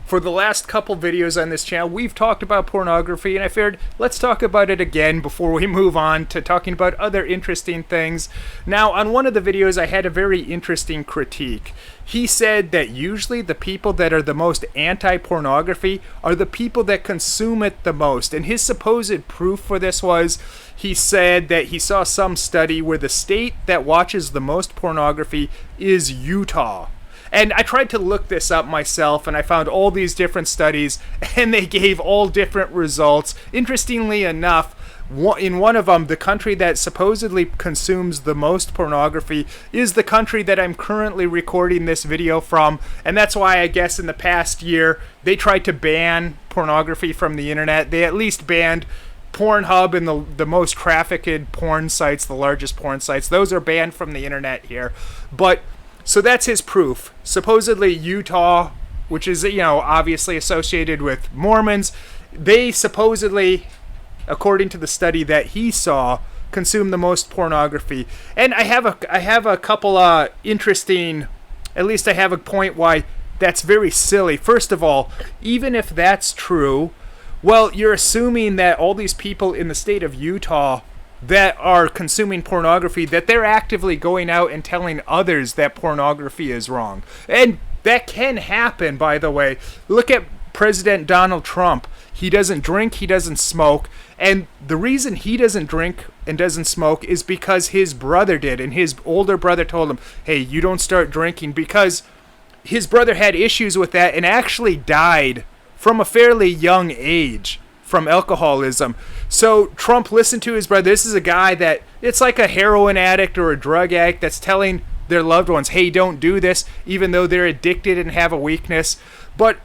For the last couple videos on this channel, we've talked about pornography, and I figured let's talk about it again before we move on to talking about other interesting things. Now, on one of the videos, I had a very interesting critique. He said that usually the people that are the most anti-pornography are the people that consume it the most, and his supposed proof for this was, he said that he saw some study where the state that watches the most pornography is Utah. And I tried to look this up myself, and I found all these different studies, and they gave all different results. Interestingly enough, in one of them, the country that supposedly consumes the most pornography is the country that I'm currently recording this video from, and that's why I guess in the past year, they tried to ban pornography from the internet. They at least banned Pornhub and the most trafficked porn sites, the largest porn sites. Those are banned from the internet here. But so that's his proof. Supposedly Utah, which is, obviously associated with Mormons, they supposedly, according to the study that he saw, consume the most pornography. And I have a couple interesting, at least I have a point why that's very silly. First of all, even if that's true, well, you're assuming that all these people in the state of Utah that are consuming pornography, that they're actively going out and telling others that pornography is wrong. And that can happen, by the way. Look at President Donald Trump. He doesn't drink, he doesn't smoke, and the reason he doesn't drink and doesn't smoke is because his brother did, and his older brother told him, hey, you don't start drinking, because his brother had issues with that and actually died from a fairly young age from alcoholism. So Trump listened to his brother. This is a guy that, it's like a heroin addict or a drug addict that's telling their loved ones, hey, don't do this, even though they're addicted and have a weakness. But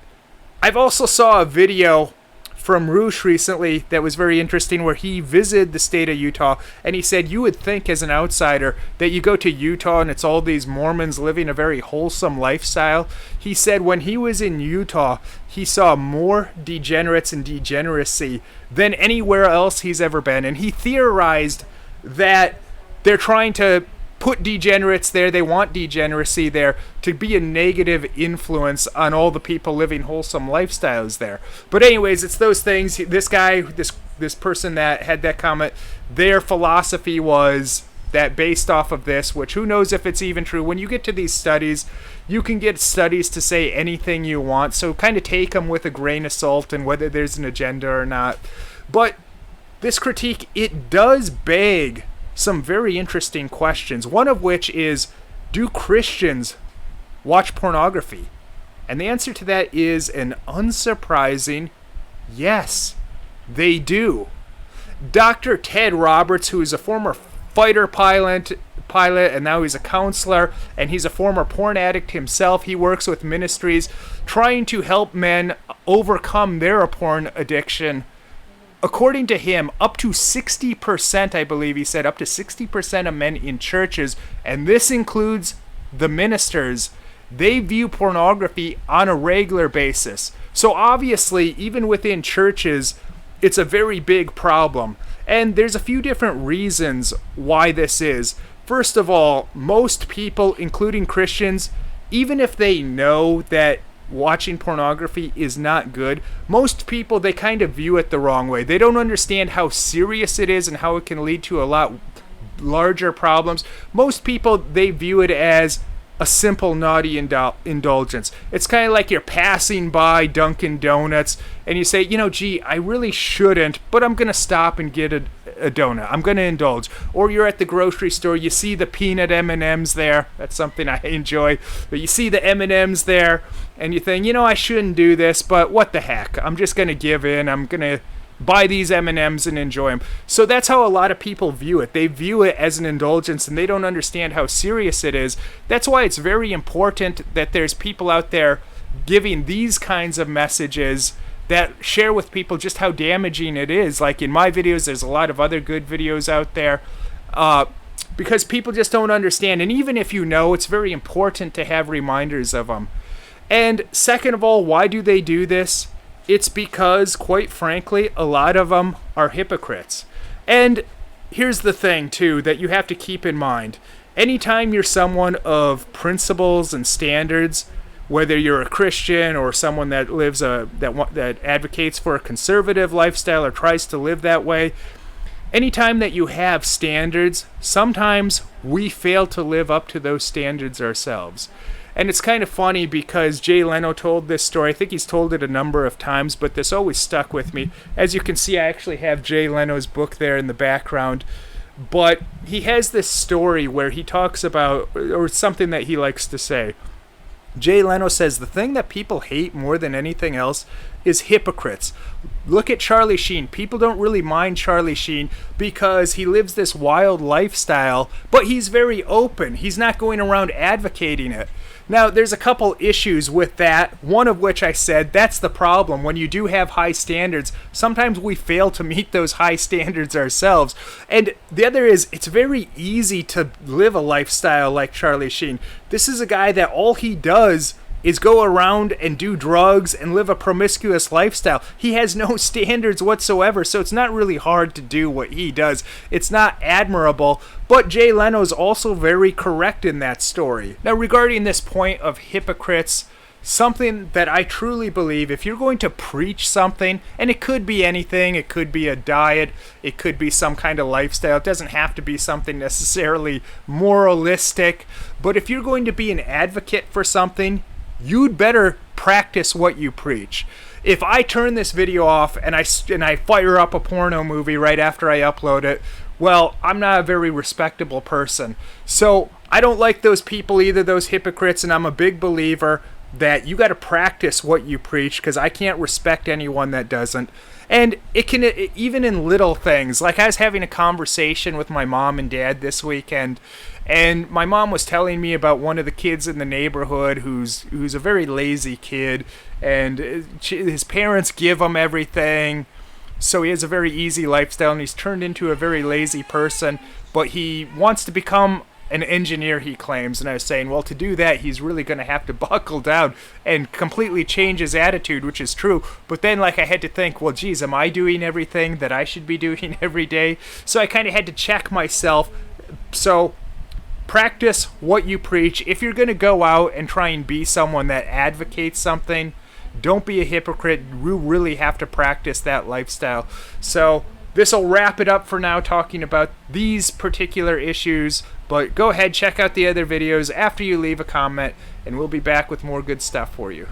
I've also saw a video from Roosh recently that was very interesting, where he visited the state of Utah, and he said you would think as an outsider that you go to Utah and it's all these Mormons living a very wholesome lifestyle. He said when he was in Utah, he saw more degenerates and degeneracy than anywhere else he's ever been, and he theorized that they're trying to put degenerates there, they want degeneracy there to be a negative influence on all the people living wholesome lifestyles there. But anyways, it's those things. This guy, this person that had that comment, their philosophy was that based off of this, which who knows if it's even true. When you get to these studies, you can get studies to say anything you want, so kind of take them with a grain of salt and whether there's an agenda or not. But this critique, it does beg some very interesting questions, one of which is, do Christians watch pornography? And the answer to that is an unsurprising yes, they do. Dr. Ted Roberts, who is a former fighter pilot, and now he's a counselor, and he's a former porn addict himself. He works with ministries trying to help men overcome their porn addiction. According to him, up to 60%, I believe he said, up to 60% of men in churches, and this includes the ministers, they view pornography on a regular basis. So obviously, even within churches, it's a very big problem. And there's a few different reasons why this is. First of all, most people, including Christians, even if they know that watching pornography is not good, most people, they kind of view it the wrong way. They don't understand how serious it is and how it can lead to a lot larger problems. Most people, they view it as a simple naughty indulgence. It's kind of like you're passing by Dunkin' Donuts and you say, gee, I really shouldn't, but I'm going to stop and get a donut. I'm going to indulge. Or you're at the grocery store, you see the peanut M&Ms there. That's something I enjoy. But you see the M&Ms there and you think, I shouldn't do this, but what the heck? I'm just going to give in. I'm going to buy these M&Ms and enjoy them. So that's how a lot of people view it. They view it as an indulgence and they don't understand how serious it is. That's why it's very important that there's people out there giving these kinds of messages that share with people just how damaging it is. Like in my videos, there's a lot of other good videos out there because people just don't understand. And even if you know, it's very important to have reminders of them. And second of all, why do they do this? It's because, quite frankly, a lot of them are hypocrites. And here's the thing, too, that you have to keep in mind. Anytime you're someone of principles and standards, whether you're a Christian or someone that lives that advocates for a conservative lifestyle or tries to live that way. Anytime that you have standards, sometimes we fail to live up to those standards ourselves. And it's kind of funny because Jay Leno told this story. I think he's told it a number of times, but this always stuck with me. As you can see, I actually have Jay Leno's book there in the background. But he has this story where he talks about, or something that he likes to say. Jay Leno says the thing that people hate more than anything else is hypocrites. Look at Charlie Sheen. People don't really mind Charlie Sheen because he lives this wild lifestyle, but he's very open. He's not going around advocating it. Now, there's a couple issues with that, one of which I said that's the problem. When you do have high standards, sometimes we fail to meet those high standards ourselves. And the other is, it's very easy to live a lifestyle like Charlie Sheen. This is a guy that all he does is go around and do drugs and live a promiscuous lifestyle. He has no standards whatsoever, so it's not really hard to do what he does. It's not admirable, but Jay Leno's also very correct in that story. Now, regarding this point of hypocrites, something that I truly believe, if you're going to preach something, and it could be anything, it could be a diet, it could be some kind of lifestyle, it doesn't have to be something necessarily moralistic, but if you're going to be an advocate for something, you'd better practice what you preach. If I turn this video off and I fire up a porno movie right after I upload it, well, I'm not a very respectable person. So I don't like those people either, those hypocrites, and I'm a big believer that you got to practice what you preach, because I can't respect anyone that doesn't. And it can, even in little things, like I was having a conversation with my mom and dad this weekend, and my mom was telling me about one of the kids in the neighborhood who's a very lazy kid, and his parents give him everything, so he has a very easy lifestyle, and he's turned into a very lazy person, but he wants to become an engineer, he claims. And I was saying, well, to do that, he's really going to have to buckle down and completely change his attitude, which is true. But then, like, I had to think, well, geez, am I doing everything that I should be doing every day? So I kind of had to check myself. So practice what you preach. If you're going to go out and try and be someone that advocates something, don't be a hypocrite. You really have to practice that lifestyle. So this will wrap it up for now, talking about these particular issues. But go ahead, check out the other videos after you leave a comment, and we'll be back with more good stuff for you.